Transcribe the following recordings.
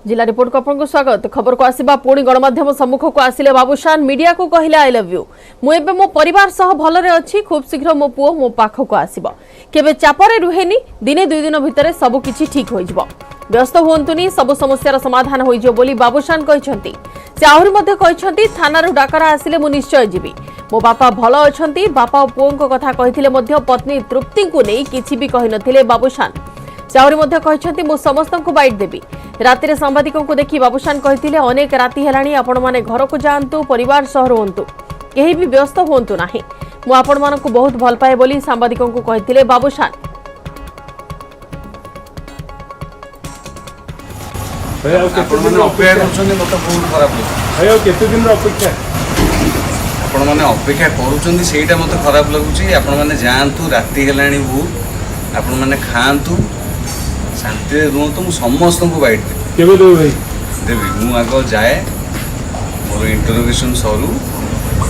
जिला रिपोर्ट को आपको स्वागत। खबर को आसीबा पुणी गणमाध्यम सम्मुख को आसिले बाबूशान मीडिया को कहले आई लव यू। मु एबे मो परिवार सह भलरे अछि। खूब शीघ्र मो पुओ मो पाख को आसीबो। केबे चापरे रुहेनी। दिने दुई दिन भितरे सब किछि ठीक होई जिवो। व्यस्त होंतुनी सब समस्यार समाधान होई जिवो बोली बाबूशान कहिसंती। से आहुरी मध्ये कहिसंती थानारु डाकरा आसिले मु निश्चय जीवी। मो बापा भलो अछंती। बापा ओ पुओ कथा कहिथिले मध्ये पत्नी तृप्ति को नै किछि भी कहि नथिले बाबूशान। से आहुरी मध्ये कहिसंती मु समस्तन को बाइट देबी। राति सांबादिकों को देखि बाबूशान कहिथिले अनेक राति हेलाणी आपण माने घर को जांतु परिवार सह रहंतु केही भी व्यस्त होंतु नाही। मु आपण मानन को बहुत भल पाए बोली सांबादिकों को कहिथिले बाबूशान। आपण माने अपेक्षा करछन मत बहुत खराब लागो अयो केते दिन अपेक्षा आपण माने अपेक्षा करूछन सेटा मत खराब लागुची। आपण माने जांतु राति हेलाणी बहुत आपण माने खांतु शांति रुहतु। मु समस्त को बाइट केबे देबो भाई देवी मु आगो जाए मोर इंटरोगेशन सरू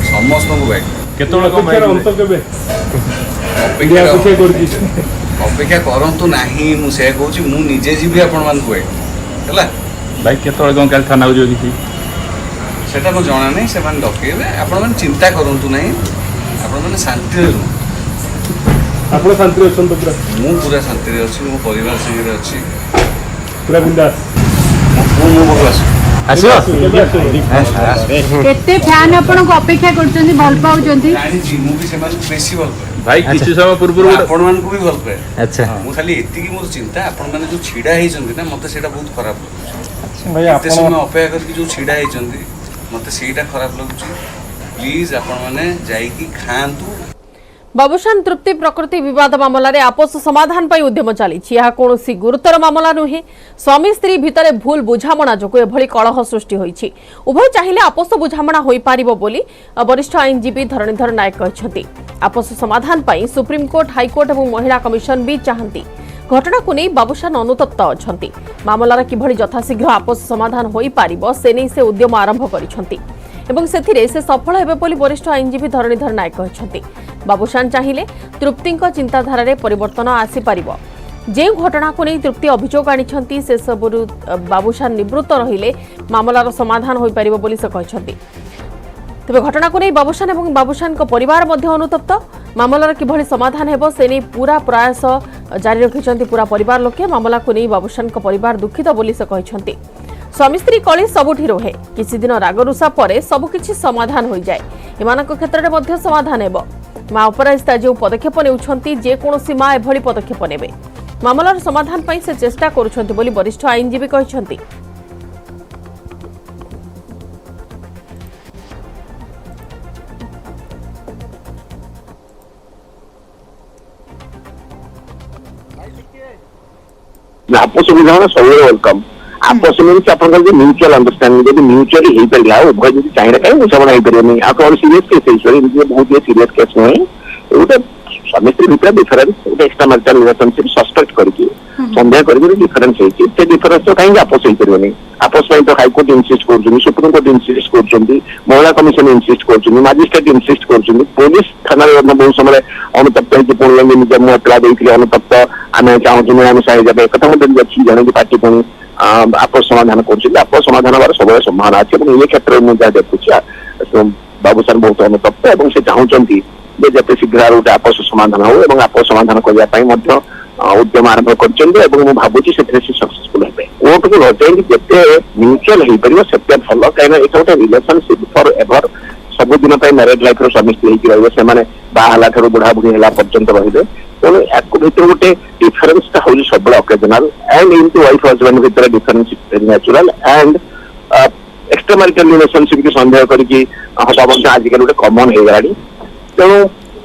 समस्त को बाइट केतोला को भाई अंत केबे अपेक्षा करंतु नाही। मु से कहूची मु निजे जीवी आपण मान को बाइट हला भाई केतोला को काल थाना जो दिसी सेटा मु जाना नहीं। से मान डकेबे आपण मान चिंता करंतु नाही। आपण मान शांति रु आपण शांति अछन तो पूरा शांति रे अछि। मो परिवार संगे अछि पूरा बिंदास मो बकवास आसियो केते फैन आपन को अपेक्षा करछन्ती भल पाउछन्ती। जानि जी मु भी से मान बेसी भल पाए भाई किछु समय पूर्व आपण मान को भी भल पाए। अच्छा मु खाली एति की मोर चिंता आपण माने जो छिडा हेइ जंती ना मते सेटा बहुत खराब लागुଛି। भाई एते समय अपेक्षा करके जो छिडा हेइ जंती मते सेटा खराब लागुଛି। प्लीज आपण माने जाई की खांतु। बाबूशान तृप्ति प्रकृति विवाद मामलें आपस समाधान पर उद्यम चली। कौन गुरुतर मामला नुहे। स्वामी स्त्री भितर भूल बुझामणा जो एभली कलह सृष्टि होईछि। उभय चाहिए आपस बुझामणा होई पारिबो बोली वरिष्ठ आईनजीवी धरणीधर नायक कहछन्ती। आपस समाधान पर सुप्रीमकोर्ट हाईकोर्ट और महिला कमिशन भी चाहती। घटना को नहीं बाबूशान अनुतप्त अछन्ती। मामलार किभली यथाशीघ्र आपस समाधान होई पारिबो से नहीं से उद्यम आरंभ करिसंती एवं से सफल हेबे बोली वरिष्ठ आईनजीवी धरणीधर नायक कहछन्ती। बाबूशान चाहिए तृप्ति चिंताधारा रे परिवर्तन आसी पारिबो। जे घटना को नहीं तृप्ति अभियोग आनिछन्ती से सबरु बाबूशान निवृत्त रहिले मामलार समाधान होई पारिबो बोली से कहछन्ती। तबे घटना को नहीं बाबूशान एवं बाबूशान को परिवार मध्य अनुतप्त। मामलार किभली समाधान हेबो से नहीं पूरा प्रयास जारी रखिछन्ती पूरा परिवार लोके। मामला को नहीं बाबूशान को परिवार दुखित बोली से कहछन्ती। स्वामी स्त्री कली सबुठी रहे। किसी दिन रागरुषा परे सबकिछि समाधान हो जाए। एमानक क्षेत्र में मध्य समाधान हेबो। मां अपराजिता जो पदक्षेप नेउछन्ती जे कोनोसी मां एभली पदक्षेप नेबे मामलार समाधान पई से चेष्टा करूछन्ती बोली वरिष्ठ आईनजीवी कहछन्ती। आपस बुझामणा सब वेलकम। आपस मीन्स आपन जो म्यूचुअल अंडरस्टैंडिंग जब म्यूचुअली हो पारा उभय जब चाहिए कहीं बुझामणा हो पारे आप कौन सीरीयस केस बहुत सीरीयस केस नुहे। गोटे स्वामी स्त्री भितर डिफरेन्स गोटे एक्सट्रा मैरिटल रिलेशनशिप सस्पेक्ट करके सन्देह करके डिफरेन्स होती से डिफरेन्स तो कहीं आपस हो पारे। आपस में तो हाईकोर्ट इनसिस्ट कर सुप्रीमकोर्ट इनसिस्ट कर महिला कमिशन इनसिस्ट कर मजिस्ट्रेट इनसिस्ट कर पुलिस थाना बहुत समय अनुतप्त होती पुणी निज मुला देते अनुतप्त आम चाहूँ मिलामिशा हो जाए कथा अच्छी जन पार्टी पुणी आपस समाधान कर आपस समाधान हमारे सब संभावना अच्छे। ये क्षेत्र में जहाँ देखुची बाबूशान बहुत अनुतप्त और से चाहती जिते शीघ्र गोटे आपस समाधान हो आपस समाधान करने उद्यम आरंभ कर भावुँ से सक्सेसफुल हे। कोर्ट को लजाई जिते म्यूचुअल हो पार से भल कहीं गोटे रिलेशनशिप फॉर एवर सबुदिन मैरिड लाइफ स्वामी स्त्री से बाहला ठार बुढ़ा बुढ़ी है पर्यंत रही तेणु या भर गोटे डिफरेन्स हूँ सब ओकेजनाल एंड इनटू वाइफ हजबैंड भर difference natural and extra marital relationship की सन्देह करके सब आजिकल गोटे कमन हो गलानी। तेणु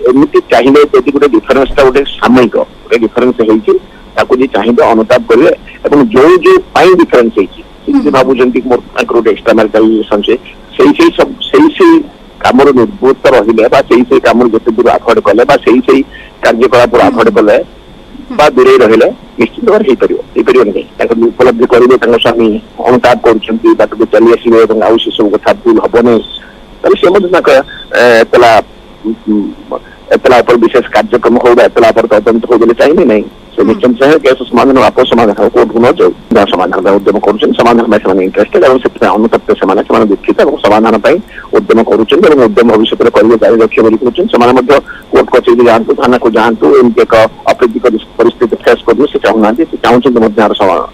एमती चाहिए यदि गोटे डिफरेन्स गोटे सामयिक गोटे डिफरेन्स होती चाहिए अनुताप करेंगे जो जो डिफरेन्स होती भावुं मोर गोटे एक्सट्रा मैरिटल रिलेशनशिप से कम निर्वृत्त रही कम जिते दूर आफर्ड कले कार्यकलाप आफर्ड कले दूरे रहिले निश्चित भाव हो पार नहीं उपलब्धि करेंगे स्वामी अनुताप कर चली आसवे से सब कथा भूल हम नहीं से एतला पर विशेष कार्यक्रम हो एतला पर तदंत हो बोले चाहिए नहीं से निश्चय से केस समाधान आपस समाधान कोर्ट को न जाऊ समाधान उद्यम करुछन समाधान में से इंटरेस्टेड और से अनुतप्त से दुखित और समाधान उद्यम करुछन और उद्यम भविष्य में करिए जारी रखिए बोली कहउछन समान मध्य कोर्ट कचेरी जातु थाना को जातु इनके एक अप्रीतिकर परिस्थिति फेस कर से चाहूना से चाहूँ मध्य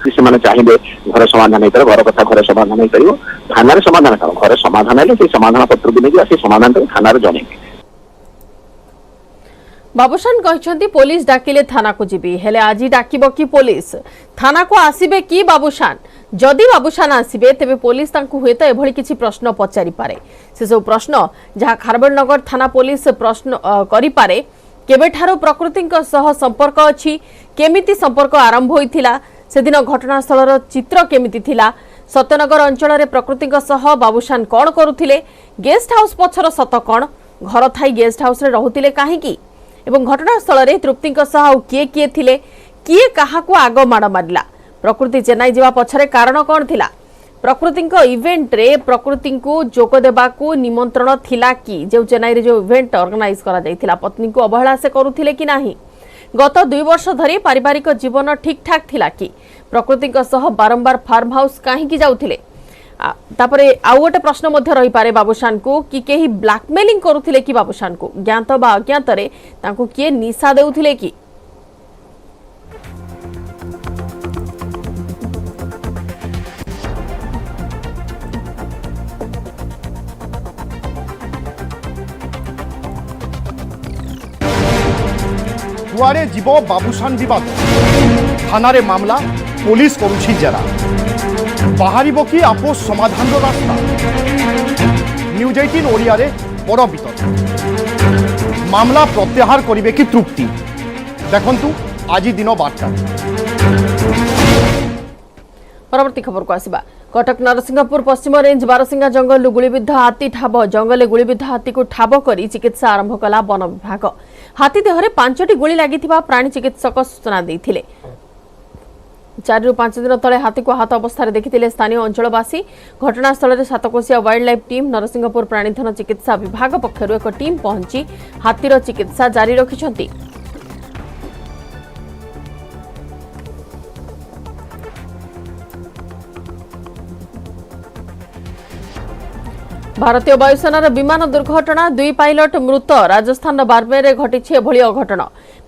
से चाहिए घर समाधान नहीं घर कथा घर समाधान नहीं कर थाना समाधान कौन घर समाधान है समाधान पत्र भी नहीं से समाधान थाना जनइबे बाबूशान कहते पुलिस डाकिले थाना को जीवी हेले आज डाकिब कि पुलिस थाना को आसीबे कि बाबूशान जदि बाबूशान आसीबे तेबे पुलिस तांकु हुए तो एभली किछि प्रश्न पचारि पारे से सब प्रश्न जहाँ खारबेलनगर थाना पुलिस प्रश्न करि पारे केबेठारो प्रकृतिक सह संपर्क अछि केमिति संपर्क आरंभ होइथिला सेदिन घटनास्थलर चित्र केमिति थिला सत्यनगर अंचल रे प्रकृतिक सह बाबूशान कोन करुथिले गेस्ट हाउस पछर सत कोन घर थाई गेस्ट हाउस रे रहुथिले काहेकि एवं घटनास्थल रे तृप्ति किए किए थिले किए कहा आग माड़ मारिला प्रकृति चेन्नई जावा पछरे कारण कौन थिला प्रकृति इवेंट रे प्रकृति को जोग देबा को निमंत्रण थिला कि जो चेन्नई रे जो इवेंट ऑर्गेनाइज करा जायथिला पत्नी को अवहेला से करुथिले कि नाही गत 2 वर्ष धरी पारिवारिक जीवन ठीक ठाक थिला कि प्रकृति बारंबार फार्म हाउस कहीं जाउथिले तापरे आउ गोटे प्रश्न मध्य रही पारे बाबूशान को कि केही ब्लैकमेलिंग करुथिले कि बाबूशान को ज्ञात बा अज्ञात रे तांको किए निशा देउथिले कि कुआड़े जीव बाबूशान विवाद थाना रे मामला पुलिस करुछि जरा बाहर कि आपोष समाधान रास्ता न्यूज 18 ओडिया रे बड़ वितर्क मामला प्रत्याहार करिवे कि तृप्ति देखंतु आज दिन 12टा परवर्ती खबर को आसीबा कटक नरसिंहपुर पश्चिम रेंज बारसिंगा जंगल गुलीबिद्ध हाथी ठाब जंगल गुलीबिद्ध हाथी को ठाब करी चिकित्सा आरंभ कला वन विभाग हाथी देहरे 5टी गुली लागिथिबा प्राणी चिकित्सक सूचना देथिले 4 ରୁ 5 दिन तले हाथी को हाथ अवस्था देखिथिले स्थानीय अंचलवासी घटनास्थल में सातकोशिया वाइल्ड लाइफ टीम नरसिंहपुर प्राणीधन चिकित्सा विभाग पक्षर एक टीम पहुंची हाथीर चिकित्सा जारी रखिछंती भारतीय वायुसेनार विमान दुर्घटना 2 पायलट मृत राजस्थान बारमेर घटी एभली अघटन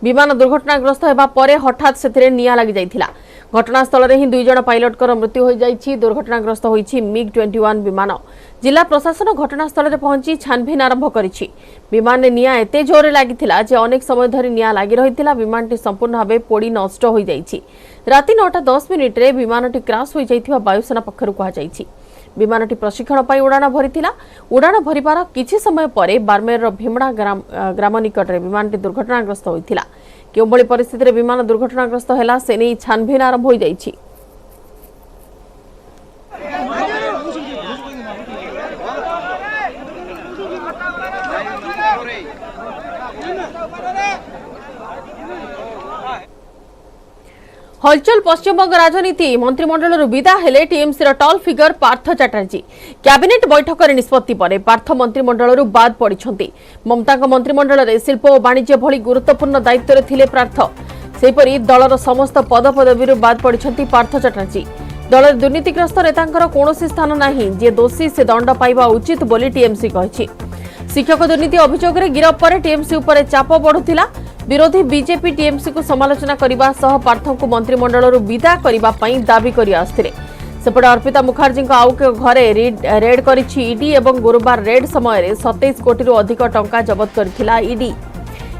विमान दुर्घटनाग्रस्त होगा पर हठात से निया लगी जाइथिला घटनास्थल में ही 2 जन पायलट मृत्यु हो जाइछि दुर्घटनाग्रस्त होइछि मिग 21 विमान जिला प्रशासन घटनास्थल में पहुंची छानभिन आरंभ करिछि विमान में निया एते जोरे लागिथिला जे अनेक समय धरी निया लागी रहिथिला विमानटी संपूर्ण भावे पोड़ी नष्ट हो जाइछि राति 9:10 रे विमानटी क्रैश हो जाइथिबा वायुसेना पक्षरु कहा जाइछि विमानटी प्रशिक्षण पाई उड़ाण भरिथिला उड़ाण भरिबार किछि समय परे बारमेर भीमड़ा ग्राम निकट रे विमानटी दुर्घटनाग्रस्त होइथिला केउभली परिस्थिति रे विमान दुर्घटनाग्रस्त हैला से नै छानभिन आरंभ हो जाइछि हलचल पश्चिमबंग राजनीति मंत्रिमंडल विदा हेले TMC tall figure Partha Chatterjee cabinet बैठक निष्पत्ति पर पार्थ मंत्रिमंडल बाद पड़ती ममता मंत्रिमंडल में शिल्प और वाणिज्य भली गुरुत्वपूर्ण दायित्व थिले पार्थ सेपरी दलर समस्त पदपदवी बाद पड़ती पार्थ चैटर्जी दल दुर्नीतिग्रस्त नेतांकर कौनसी स्थान नहीं जे दोषी से दंड पाइबा उचित बोली टीएमसी कहिछि शिक्षक दुर्नीति अभियोग में गिरफ पर टीएमसी उपर चाप बढ़ुथिला विरोधी बीजेपी टीएमसी को समालोचना करने सह पार्थ को मंत्रिमंडल विदा करने दाबी कर आसुथिले सेपटे अर्पिता मुखर्जी आउ घरे रेड करिछि ईडी एवं गुरुवार रेड समय 27 कोटी अधिक टंका जबत करथिला ईडी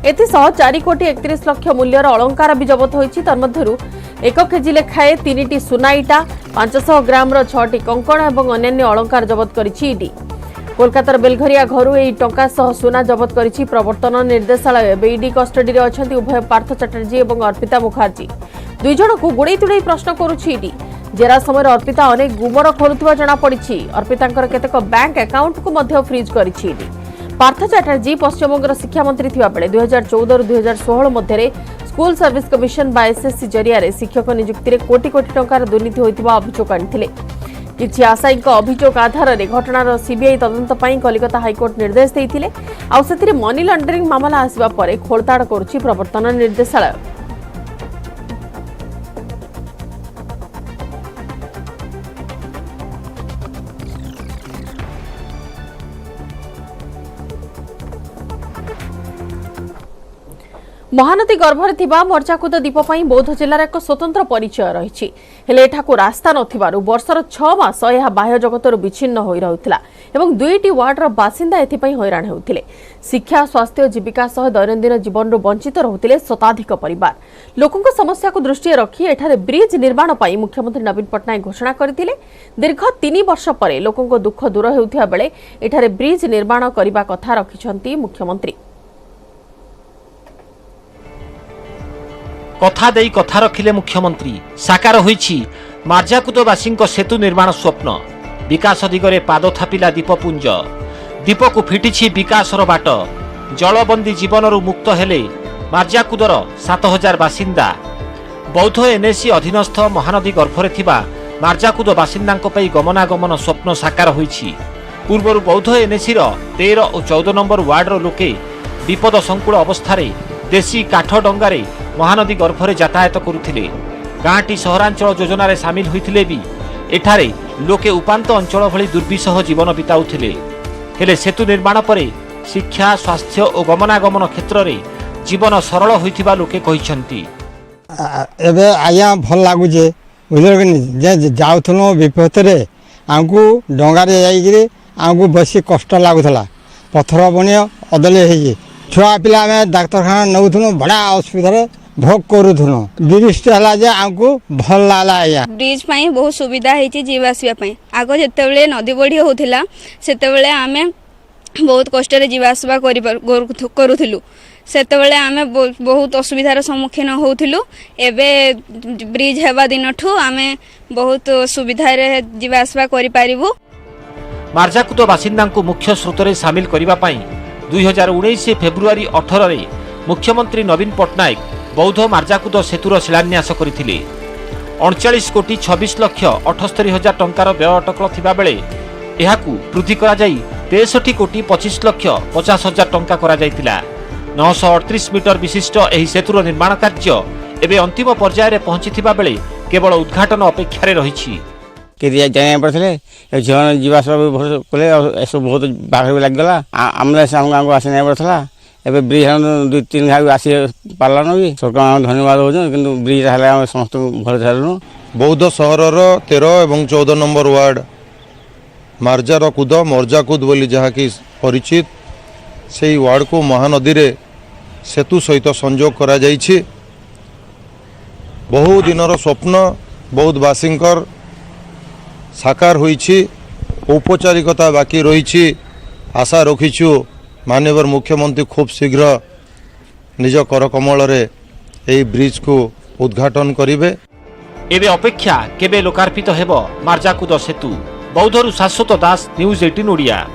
एथिसह 4 कोटी 31 लाख मूल्यर अलंकार भी जबत होइछि तन्मध्यरु 1 केजी लेखाए 3टी सुना इटा 500 ग्राम 6टी कंकण एवं अन्य अलंकार जबत करिछि ईडी कोलकातार बेलघरिया घरू एही टंका सह सुना जबत करिछि प्रवर्तन निर्देशालय ईडी कस्टडी रे अछंती उभय पार्थ चैटर्जी एवं अर्पिता मुखर्जी 2 जन को गुड़े तुड़े प्रश्न करुछि ईडी जेरा समय अर्पिता अनेक गुमर खोलुवा जना पड़िछि अर्पितांकर केतेक बैंक अकाउंट को मध्य फ्रीज करिछि ईडी पार्थ चैटर्जी पश्चिमबंगर शिक्षा मंत्री थिबा बेले 2014 रु 2016 मध्य स्कूल सर्विस कमिशन बा एसएससी जरिया रे शिक्षक नियुक्ति रे कोटी कोटी टंकार दुर्नीति होइतिबा अभियोग आनिथिले କିଛି ଆଶାୟୀଙ୍କ ଅଭିଯୋଗ ଆଧାରରେ ଘଟଣାର ସିବିଆଇ ତଦନ୍ତ ପାଇଁ କଲିକତା ହାଇକୋର୍ଟ ନିର୍ଦ୍ଦେଶ ଦେଇଥିଲେ। ଆଉ ସେଥିରେ ମନି ଲଣ୍ଡରିଂ ମାମଲା ଆସିବା ପରେ ଖୋଳତାଡ଼ କରୁଛି ପ୍ରବର୍ତ୍ତନ ନିର୍ଦ୍ଦେଶାଳୟ। महानदी गर्भरे थिबा मर्जाकुद द्वीप पई बौद्ध जिल्लार एक स्वतंत्र परिचय रही हेले एठाकु रास्ता नथिबारु वर्षर 6 मास यह बाह्य जगतरु विच्छिन्न होई रहुथिला एवं 2टी वार्डर बासिंदा एथिपई हैरान हेउथिले। शिक्षा स्वास्थ्य जीविका सह दैनन्दिन जीवनरु वंचित रहुथिले शताधिक परिवार। लोकंक समस्या को दृष्टि रखी एठारे ब्रिज निर्माण पई मुख्यमंत्री नवीन पटनायक घोषणा करथिले। दीर्घ 3 वर्ष परे लोकंक दुख दूर हेउथिया बेले एठारे ब्रिज निर्माण करिबा कथा रखिछंती मुख्यमंत्री। कथा देई कथा रखिले मुख्यमंत्री। साकार होईछि मार्जाकुदवासी सेतु निर्माण स्वप्न। विकास दिगरे पाद थापिला दीपपुंज। दीपकु फिटिछि विकासर बाट। जलबंदी जीवनरु मुक्त हेले मार्जाकुदर 7000 बासिंदा। बौद्ध एनएसी अधीनस्थ महानदी गर्भरे थिबा मार्जाकुद बासिंदांक पई गमनागमन स्वप्न साकार होईछि। पूर्वरु बौद्ध एनएसीर 13 और 14 नंबर वार्डर लोके विपद संकुल अवस्थारे देशी काठ डंगारे महानदी गर्भरे यातायात करुथिले। गाँटी सहरांचल योजन सामिल होइथिले भी एठारे लोके उपांत अंचल भली दुर्विसह जीवन बिताउथिले। हेले सेतु निर्माण परे शिक्षा स्वास्थ्य और गमनागमन क्षेत्र में जीवन सरल होइथिबा लोके कहिसंती। एबे आया भल लागुजे बुझल जाउथनो विपत्तरे आंकु डंगारे जाइगिरे आंकु बसी कष्ट लागुथला। पत्थर बनियो अदले हेजे छुआ पिला में डाक्तरखाना नौथुनो बड़ा असुविधा भोग करूथुनो। ब्रिज हला जे आंकु भल लागला। आया ब्रिज पई बहुत सुविधा हेछि जीवा आसीबा पई। आगो जेतेबेले नदी बढ़ी होथिला सेतेबेले आमे बहुत कष्ट रे जीवा आसीबा करूथिलु। सेतेबेले आमे बहुत असुविधार सम्मुखीन होउथिलु। एबे ब्रिज हेबा दिनठु आमे बहुत सुविधा रे जीवा आसीबा करि पारिबु। मार्जाकुद बासिंदांकु मुख्य स्रोतरे शामिल करिबा पई 2019 फेब्रुआरी 18 रे मुख्यमंत्री नवीन पटनायक बौद्ध मार्जाकुद सेतुर शिलान्यास करथिले। 39 कोटी 26 लक्ष 78 हजार टंकार व्यय अटकल थिबा बेले एहाकु वृद्धि करा जाई 63 कोटी 25 लक्ष 50 हजार टंका करा जायतिला। 938 मीटर विशिष्ट एही सेतुर निर्माण कार्य एबे अंतिम पर्याय रे पहुंचिथिबा बेले केवल उद्घाटन अपेक्षा रे रहिछि। के जाय पड़थिले जीवन जीवा सब कोले एसो बहुत बाघ लागला। आमले साम गांको आसी नै पड़थला। एबे ब्रिज 2-3 घाउ आसी पालन भी सरकार धन्यवाद हो किंतु ब्रिज हला समस्त भर झालनु। बौद्ध सहरर 13 एवं 14 नंबर वार्ड मार्जाकुद मर्जाकुद बोली जहाँकि परिचित से वार्ड को महानदी रे सेतु सहित संयोग करा जाइछि। बहु दिनर स्वप्न बहुत बासिंकर साकार होइछि। औपचारिकता बाकी रही। आशा रखिछु माननीय मुख्यमंत्री खूब शीघ्र निज करकमल रे एई ब्रिज को उद्घाटन करिवे। एबे अपेक्षा केबे लोकार्पित हेबो मार्जाकुद सेतु। बौद्धरु शाश्वत दास, न्यूज 18 ओडिया।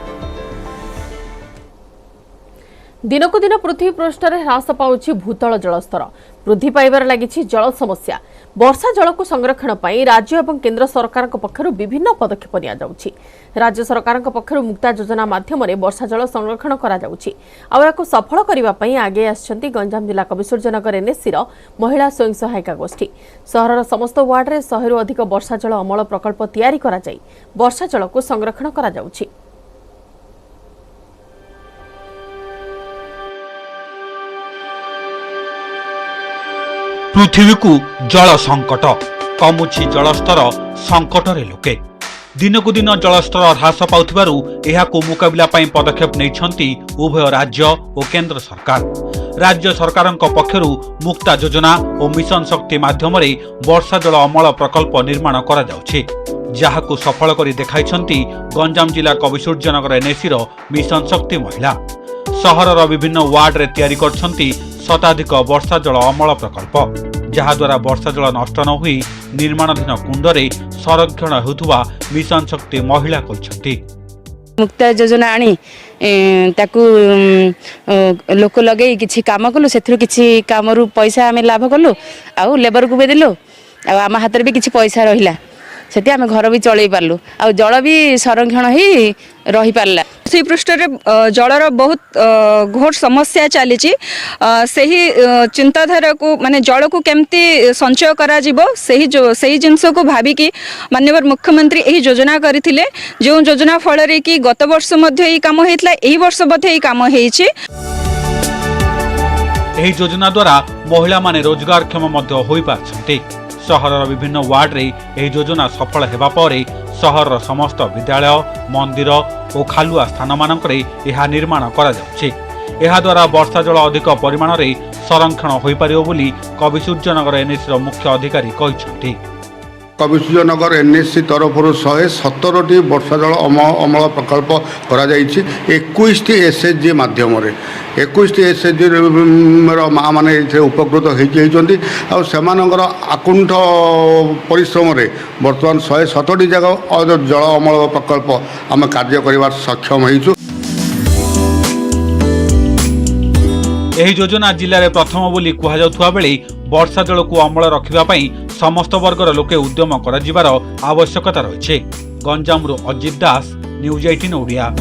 दिनकु दिन पृथ्वी पृष्ठ में ह्रास पाउछि भूतल जलस्तर। वृद्धि पाइबार लागिछि जल समस्या। वर्षा जल को संरक्षण पई राज्य एवं केंद्र सरकार पक्षरु विभिन्न पदक्षेप निया जाउछि। राज्य सरकार पक्षरु मुक्ता योजना माध्यम रे वर्षा जल संरक्षण करा जाउछि। आ याको सफल करिबा पई आगे आछंती गंजाम जिला कविसूर्यनगर एनएसीर महिला स्वयं सहायिका गोष्ठी। सहरर समस्त वार्ड रे 100 रु अधिक वर्षा जल अमल प्रकल्प तैयारी करा जाई वर्षा जल को संरक्षण करा जाउछि। पृथ्वी को जल संकट कमुछि जलस्तर संकट रे लोके दिनकु दिन जलस्तर ह्रास पाउथिबारु एहाकु मुकाबिला पई पदक्षेप नैछंती उभय राज्य और केंद्र सरकार। राज्य सरकारक पक्षरु मुक्ता योजना और मिशन शक्ति माध्यम रे वर्षा जल अमल प्रकल्प निर्माण करा जाउछि। जाहाकु सफल करी देखाइछंती गंजाम जिला कविसूर्यनगर एनएसीर मिशन शक्ति महिला। सहरर विभिन्न वार्ड रे तैयारी करछंती शताधिक वर्षा जल अमल प्रकल्प जहाद्वारा वर्षा जल नष्ट न हुई निर्माणाधीन कुंडरे संरक्षण होउथुवा मिशन शक्ति महिला कहछंती। मुक्ता योजना आनी ताकू लोक लगे किछि काम कलु सेथरु किछि कामरु पैसा आमे लाभ कलु आ लेबर को भी दिलु आ आम हाथ रे भी किछि पैसा रहिला सेठी आम घर भी चल पार्लु आ जल भी संरक्षण ही रही पारला। श्री पृष्ठरे जलर बहुत घोर समस्या चली चिंताधारा को माने जल को केमती संचय करा जिवो सही जिनस को भाविकी माननीय मुख्यमंत्री यही योजना करथिले जो योजना फल रे कि गत वर्ष मध्य यही काम होइतला एही वर्ष मध्य यही काम होइछि। एही योजना द्वारा महिला माने रोजगारक्षम मध्य होई पारछन्ते। सहरर विभिन्न वार्ड रे एही योजना सफल हेबा परे सहरर समस्त विद्यालय मंदिर और खालुआ स्थान मानकरे एहा निर्माण करा जाउछि। एहा द्वारा वर्षा जल अधिक परिमाण रे संरक्षण होई पारिबो बोली कविसूर्यनगर एनएससी मुख्य अधिकारी कहिसथि। कविसूर्यनगर एनएससी तरफ 117टी वर्षा जल अमल प्रकल्प करा जाइछि। 21टी एसएचजी माध्यम 21टी एसएचजी माँ मैंने उपकृत होती आकुंठ परिश्रम बर्तमान 117टी जगह जल अमल प्रकल्प आम कार्य कर सक्षम होइछु। एही योजना जिले में प्रथम बोली कहा जाउथुवा बेले वर्षा जल को अमल रखिबा पई समस्त वर्गर लोके उद्यम करा जिबार आवश्यकता रहिছে। गंजामरु अजित दास, न्यूज 18 ओडिया।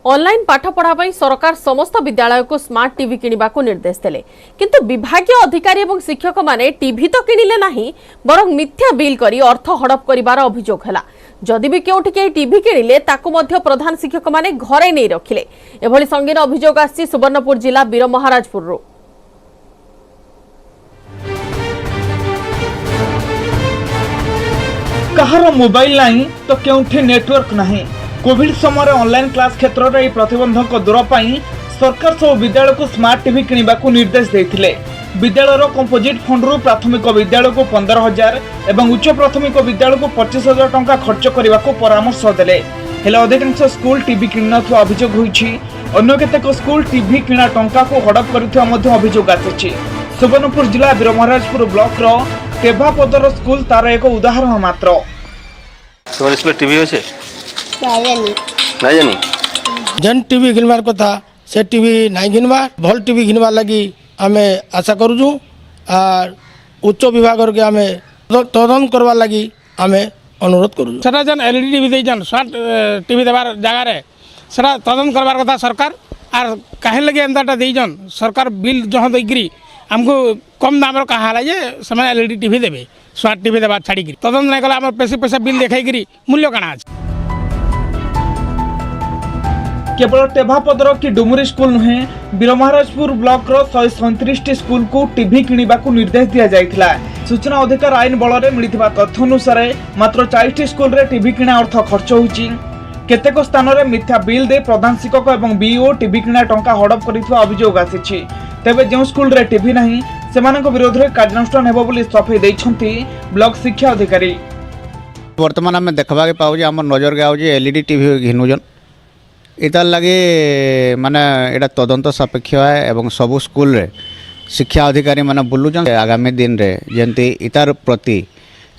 ऑनलाइन पाठ पढ़ा पई सरकार समस्त विद्यालय को स्मार्ट टीवी किनिबा को निर्देश देले, किंतु विभागीय अधिकारी एवं शिक्षक माने टीवी तो किनिले नाही बरं मिथ्या बिल करी अर्थ हड़प करिवार अभियोग हला। जदि भी केउठी के टीवी किनिले ताकू मध्य प्रधान शिक्षक माने घरे नै रखिले। एभली संगीन अभियोग आसी सुवर्णपुर जिला वीर महाराजपुर रो। कहार मोबाइल नहीं तो केउठी नेटवर्क नहीं। कोविड समय ऑनलाइन क्लास क्षेत्र में प्रतिबंधक दूर पाई सरकार सब विद्यालय को स्मार्ट टीवी किनिबा को निर्देश देथिले। विद्यालय कंपोजिट फंड रु प्राथमिक विद्यालय को 15,000 एवं उच्च प्राथमिक विद्यालय को 25,000 टंका खर्च करने को परामर्श देले। हेले अधिकांश स्कूल टीवी किणुवा अभियोग होइछि। अन्य केतेक स्कूल टीवी किणा टंका को हड़प करुवा मध्य अभियोग आसिछि। सुवर्णपुर जिला वीर महाराजपुर ब्लॉक रो टेभापदर स्कूल तार एक उदाहरण मात्र। टीवी अच्छे जेन टीवी घिनवार कथा से टीवी नहीं घिनवार भल टीवी घिनवार लगी आमे आशा करूँ और उच्च विभाग के आमे तदन करवार लगी आमे अनुरोध करूँ। सेटा जन एलईडी टीवी देजन स्मार्ट टीवी देवार जगार सेटा तदन करवार कथा सरकार और कहीं लगे एंताटा देजन सरकार बिल जहाँ देकरी हमको कम दाम कहा जे से एलईडी टीवी देवे स्मार्ट टीवी देवार छाड़ी तदन नहीं कला आम पैसे पैसा बिल देखी मूल्य काना आज। केवल टेभापदर कि डुमुरी स्कूल नुहे वीर महाराजपुर ब्लॉक रो 137 स्कूल को टीवी किनिबा को निर्देश दिया जाइथिला। सूचना अधिकार आईन बल रे मिलिथिबा तथ्य अनुसार मात्र 40 स्कूल रे टीवी किणा अर्थ खर्च होउची। केतेक स्थान रे मिथ्या बिल दे प्रधान शिक्षक एवं बीओ टीवी किणा टंका हड़प करिथिबा अभियोग आसिछि। तेबे जो स्कूल रे टीवी नाही सेमानक विरोध रे कार्यानुष्ठान हेबो बोली सफेई दैछन्ती ब्लॉक शिक्षा अधिकारी। वर्तमान आम देखबा के पाउजे हमर नजर के आउजे एलईडी टीवी घिनुजन इतार लगे माने एटा तदंत सापेक्ष है एवं सबु स्कूल रे शिक्षा अधिकारी माने बुलुजन आगामी दिन रे जेंति इतार प्रति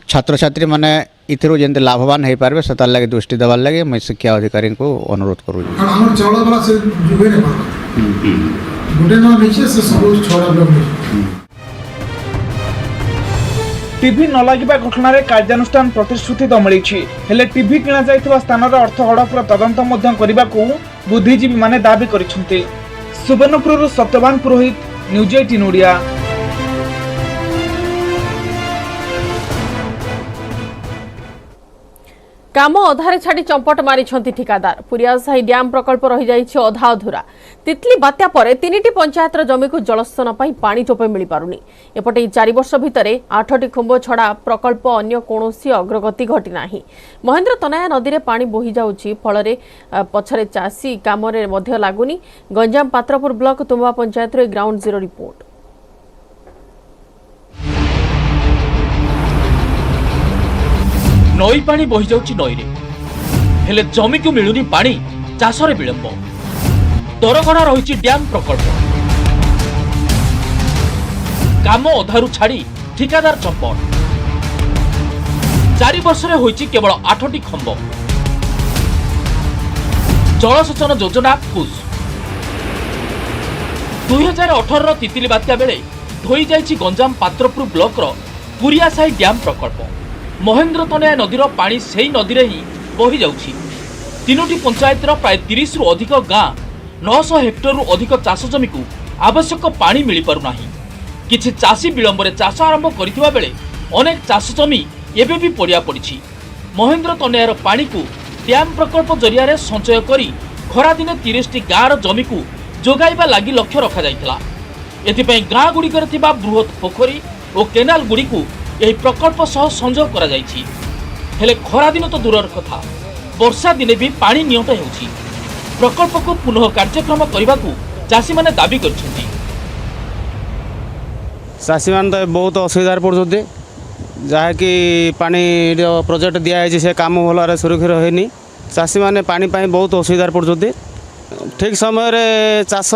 छात्र छात्री माने इथिरो जेंति लाभवान हे पारबे सतार लगे दृष्टि देवार लगे मैं शिक्षा अधिकारी को अनुरोध करू। हमर चौड़ा वाला से जुबे ने पार गुडे ना नीचे से सब छोड़ा ब्लॉक टीवी न लगिबा घटना रे कार्यानुष्ठान प्रतिश्रुति तो मिली हेले टीवी किणा जाइथिबा स्थान रे अर्थ हड़पर तदंत मध्य करबा को बुद्धिजीवी माने दाबी करिसंते। सुवर्णपुर सत्यवान पुरोहित, न्यूज 18 ओडिया। काम अधारे छाड़ी चंपट मारी ठिकादार। पुरियासाही डैम प्रकल्प रही जाइछि अधा अधूरा। तितली बात्या परे 3टी पंचायतर जमी को जलसेचन पई पानी टोपे मिली पारुनी। एपटे 4 वर्ष भितरे 8टी खुंब छड़ा प्रकल्प अन्य कोनोसी अग्रगति घटी नाही। महेंद्र तनया नदी रे पानी बोही जाउछि फलरे पछरे चासी काम रे मध्य लागुनी। गंजाम पात्रपुर ब्लॉक तुम्बा पंचायत रे ग्राउंड जीरो रिपोर्ट। नई पानी बही जाउछि नई रे हेले जमी को मिलुनी पानी चाष रे विलंब। दरगड़ा रही डैम प्रकल्प काम अधारू छाड़ी ठिकादार चंपट। 4 वर्ष रे होइछि केवल 8टी खंब। जलसेचन योजना फुस। 2018 तितली बात्या बेले धोई जाइछि गंजाम पात्रपुर ब्लॉक रो पुरियासाई डैम प्रकल्प। महेंद्र तनया नदीर पानी सेही नदी रे ही बही जाउछि। तीनोटी पंचायतर प्राय 30 रु अधिक गाँ 900 हेक्टर रु अधिक चाष जमी को आवश्यक पानी मिल पारु नाही। किछि चाषी विलंबरे चाष आरंभ करिथिबा बेले अनेक चाष जमी एबे भी पड़िया पड़िछि। महेंद्र तनयार पानी को डैम प्रकल्प जरिया रे संचय करी खरा दिने 30टी गाँर जमी को जोगाइबा लागि लक्ष्य रखा जाइतला। एथिपई गाँ गुड़िकर थिबा बृहत पोखरी और केनाल गुड़ी को यही प्रकल्प सह संजोग करा जाइछि। हेले खरा दिन तो दूरर कथा वर्षा दिने भी पानी नियंत्रण हेउछि। प्रकल्प को पुनः कार्यक्रम करने को चाषी माने दाबी करछन्ति। चाषी मान तो बहुत असुविधार पड़ुଛନ୍ତି जहाँकि पानी प्रोजेक्ट दिखाई से काम भल सुरक्षित होनी। चाषी मैंने पानी बहुत असुविधार पड़ुଛନ୍ତି। ठीक समय चाष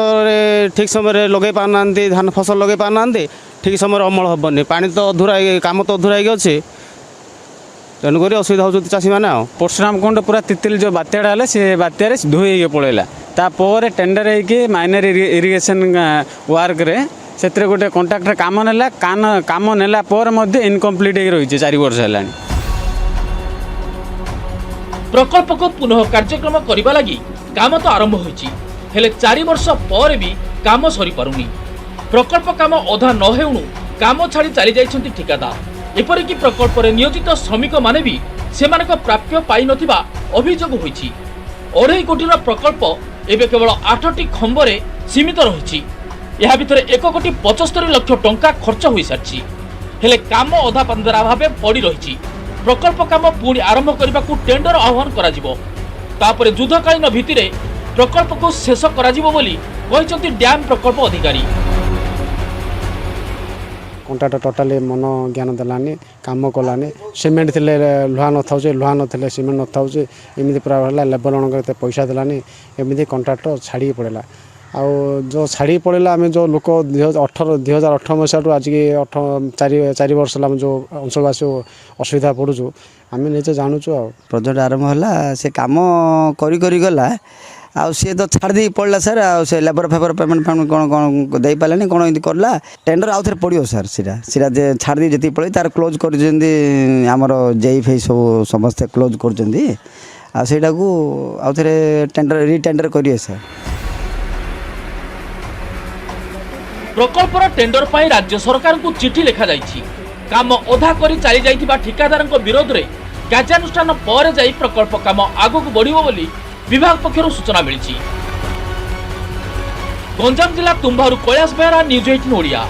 ठीक समय लगे पाना धान फसल लगे पाना ठीक समय अमल हेनी पानी तो अधूरा काम तो अधूरा अच्छे तेणुक असुविधा होती चाषी मैंने। परशुराम कुंड पूरा तितिल जो बात्याटा है सी बात्यार धोई पलैला तापर टेंडर होगी माइनर इरिगेशन वर्क से गोटे कंट्राक्टर काम नेला काम नेला पर इनकम्प्लीट रही 4 वर्ष है। प्रकल्प को पुनः कार्यक्रम करने लगी काम तो आरंभ होइछि हेले 4 वर्ष पर भी काम सरी पारुनी। प्रकल्प काम अधा न हेउनु काम छाड़ी चली जाइछन्ति ठिकादार। एपरिकी प्रकल्प रे नियोजित श्रमिक माने भी सेमानक प्राप्य पाई नथिबा अभियोग होइछि। 2.5 कोटी प्रकल्प एबे केवल 8टी खंबरे सीमित रहिछि। या भितर 1,75,00,000 टंका खर्च होई सारछि हेले काम अधा पंदरा भाबे पड़ी रहिछि। प्रकल्प काम पुणी आरंभ करने को टेंडर आह्वान करा जिवो। तापरे युद्धकालीन भित्तिरे प्रकल्प को शेष करा जिवो बोली कहिसंति डैम प्रकल्प अधिकारी। कंट्राक्टर टोटाली मन ज्ञान देलानी काम कलानी सीमेंट थिले लुहा न थाउचे लुहा न थिले सीमेंट न थाउचे एमिति पूरा होला लेबर मनकर पैसा देलानी एमिति कंट्राक्टर छाड़ी पड़ेला। आउ जो छाड़ी पड़ेला आम जो लोक 2018 मसीह आज की 4 वर्ष जो अंचलवासी असुविधा पड़ुचु आम निजे जानूँ। प्रोजेक्ट आरंभ है से कम करी गला आ सी तो छाड़ दे पड़ा सर आ लेबर फेबर पेमेंट फेमेंट कौन कौन दे पारानी कौन एमती करला टेंडर आउ थे पड़ो सर सीरा जे छाड़ दी जी पड़े तार क्लोज करमर जेई फे सब समस्ते क्लोज करटा को आउ थे टेंडर रिटेंडर करिए सर। प्रकल्पर टेंडर पाई राज्य सरकार को चिठी लिखा जाइछि। काम अधा करी चली जाइथिबा ठिकादार विरोध में कार्यानुष्ठान पर जाई प्रकल्प काम आगक बढ़िबो बोली विभाग पक्षरु सूचना मिली। गंजाम जिला तुम्बारु कैलाश बेहरा, न्यूज 18 ओडिया।